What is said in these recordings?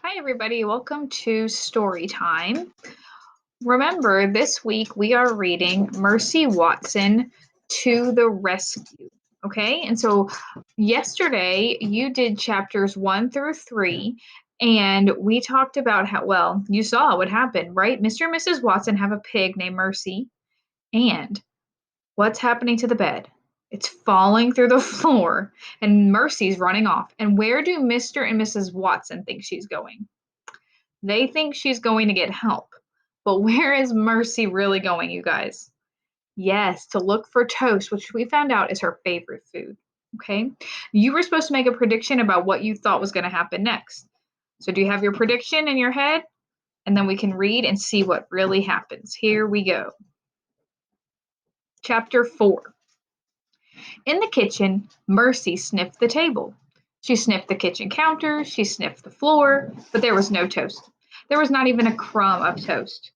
Hi, everybody. Welcome to Story Time. Remember, this week we are reading Mercy Watson to the Rescue. Okay, and so yesterday you did chapters 1 through 3, and we talked about how, well, you saw what happened, right? Mr. and Mrs. Watson have a pig named Mercy, and what's happening to the bed? It's falling through the floor, and Mercy's running off. And where do Mr. and Mrs. Watson think she's going? They think she's going to get help. But where is Mercy really going, you guys? Yes, to look for toast, which we found out is her favorite food. Okay. You were supposed to make a prediction about what you thought was going to happen next. So, do you have your prediction in your head? And then we can read and see what really happens. Here we go. Chapter 4. In the kitchen, Mercy sniffed the table. She sniffed the kitchen counter, she sniffed the floor, but there was no toast. There was not even a crumb of toast.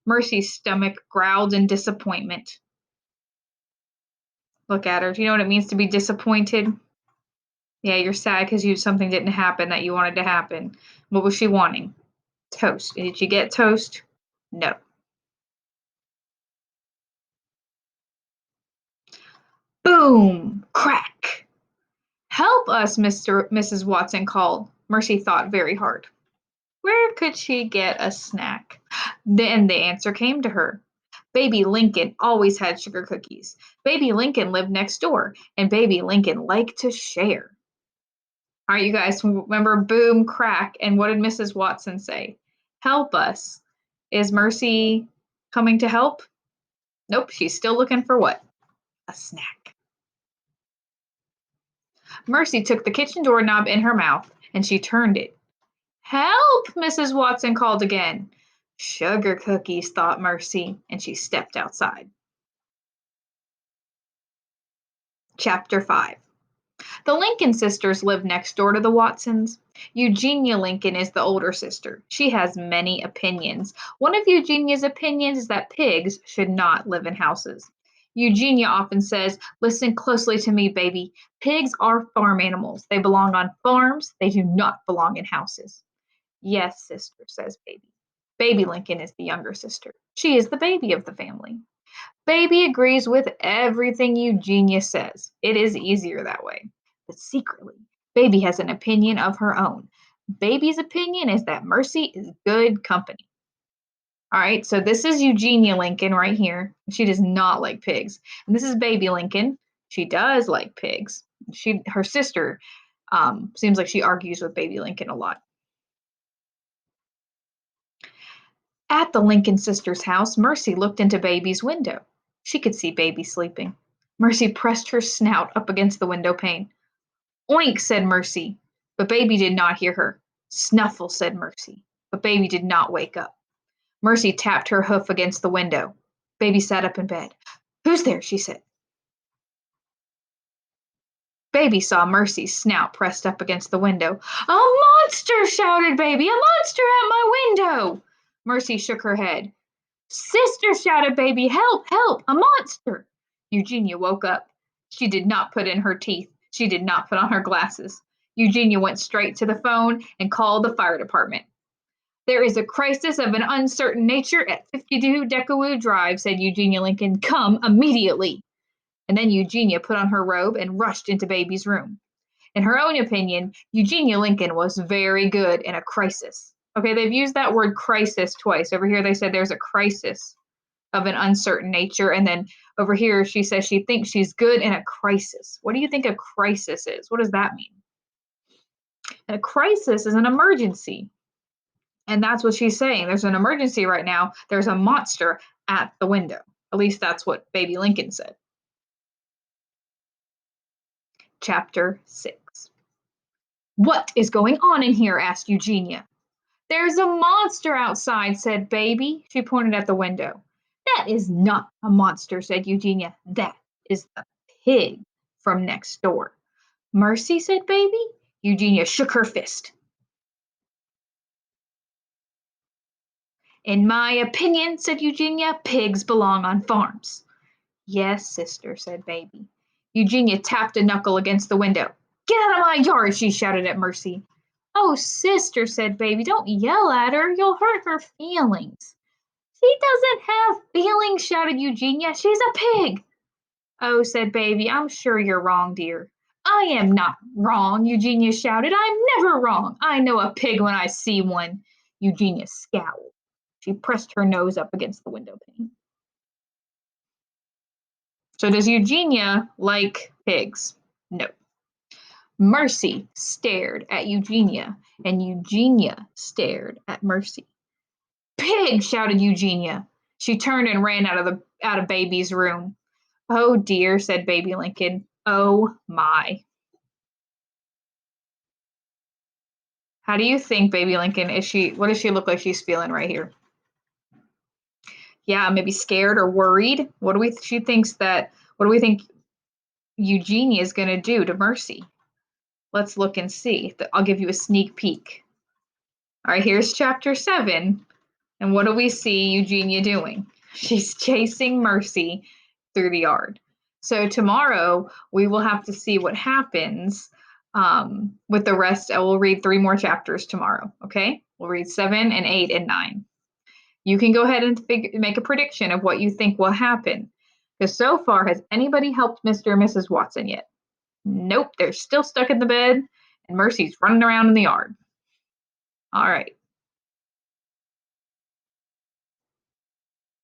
Mercy's stomach growled in disappointment. Look at her. Do you know what it means to be disappointed? Yeah, you're sad because something didn't happen that you wanted to happen. What was she wanting? Toast. Did you get toast? No. Boom! Crack! Help us, Mrs. Watson called. Mercy thought very hard. Where could she get a snack? Then the answer came to her. Baby Lincoln always had sugar cookies. Baby Lincoln lived next door, and Baby Lincoln liked to share. All right, you guys, remember boom, crack, and what did Mrs. Watson say? Help us. Is Mercy coming to help? Nope, she's still looking for what? A snack. Mercy took the kitchen doorknob in her mouth, and she turned it. Help! Mrs. Watson called again. Sugar cookies, thought Mercy, and she stepped outside. Chapter 5. The Lincoln sisters live next door to the Watsons. Eugenia Lincoln is the older sister. She has many opinions. One of Eugenia's opinions is that pigs should not live in houses. Eugenia often says, listen closely to me, baby. Pigs are farm animals. They belong on farms. They do not belong in houses. Yes, sister, says Baby. Baby Lincoln is the younger sister. She is the baby of the family. Baby agrees with everything Eugenia says. It is easier that way. But secretly, Baby has an opinion of her own. Baby's opinion is that Mercy is good company. All right, so this is Eugenia Lincoln right here. She does not like pigs. And this is Baby Lincoln. She does like pigs. Her sister seems like she argues with Baby Lincoln a lot. At the Lincoln sisters' house, Mercy looked into Baby's window. She could see Baby sleeping. Mercy pressed her snout up against the window pane. Oink, said Mercy, but Baby did not hear her. Snuffle, said Mercy, but Baby did not wake up. Mercy tapped her hoof against the window. Baby sat up in bed. Who's there? She said. Baby saw Mercy's snout pressed up against the window. A monster, shouted Baby. A monster at my window. Mercy shook her head. Sister, shouted Baby, help, help, a monster. Eugenia woke up. She did not put in her teeth. She did not put on her glasses. Eugenia went straight to the phone and called the fire department. There is a crisis of an uncertain nature at 52 Deckawoo Drive, said Eugenia Lincoln. Come immediately. And then Eugenia put on her robe and rushed into Baby's room. In her own opinion, Eugenia Lincoln was very good in a crisis. Okay, they've used that word crisis twice. Over here, they said there's a crisis of an uncertain nature. And then over here, she says she thinks she's good in a crisis. What do you think a crisis is? What does that mean? And a crisis is an emergency. And that's what she's saying. There's an emergency right now. There's a monster at the window. At least that's what Baby Lincoln said. Chapter 6. What is going on in here? Asked Eugenia. There's a monster outside, said Baby. She pointed at the window. That is not a monster, said Eugenia. That is the pig from next door. Mercy, said Baby. Eugenia shook her fist. In my opinion, said Eugenia, pigs belong on farms. Yes, sister, said Baby. Eugenia tapped a knuckle against the window. Get out of my yard, she shouted at Mercy. Oh, sister, said Baby, don't yell at her. You'll hurt her feelings. She doesn't have feelings, shouted Eugenia. She's a pig. Oh, said Baby, I'm sure you're wrong, dear. I am not wrong, Eugenia shouted. I'm never wrong. I know a pig when I see one. Eugenia scowled. She pressed her nose up against the window pane. So does Eugenia like pigs? No. Mercy stared at Eugenia, and Eugenia stared at Mercy. Pig! Shouted Eugenia. She turned and ran out of Baby's room. Oh dear, said Baby Lincoln. Oh my. How do you think Baby Lincoln what does she look like she's feeling right here? Yeah, maybe scared or worried. What do we think Eugenia is going to do to Mercy? Let's look and see. I'll give you a sneak peek. All right, here's chapter 7. And what do we see Eugenia doing? She's chasing Mercy through the yard. So tomorrow we will have to see what happens with the rest. I will read 3 more chapters tomorrow. Okay, we'll read 7 and 8 and 9. You can go ahead and make a prediction of what you think will happen. Because so far, has anybody helped Mr. and Mrs. Watson yet? Nope, they're still stuck in the bed, and Mercy's running around in the yard. All right.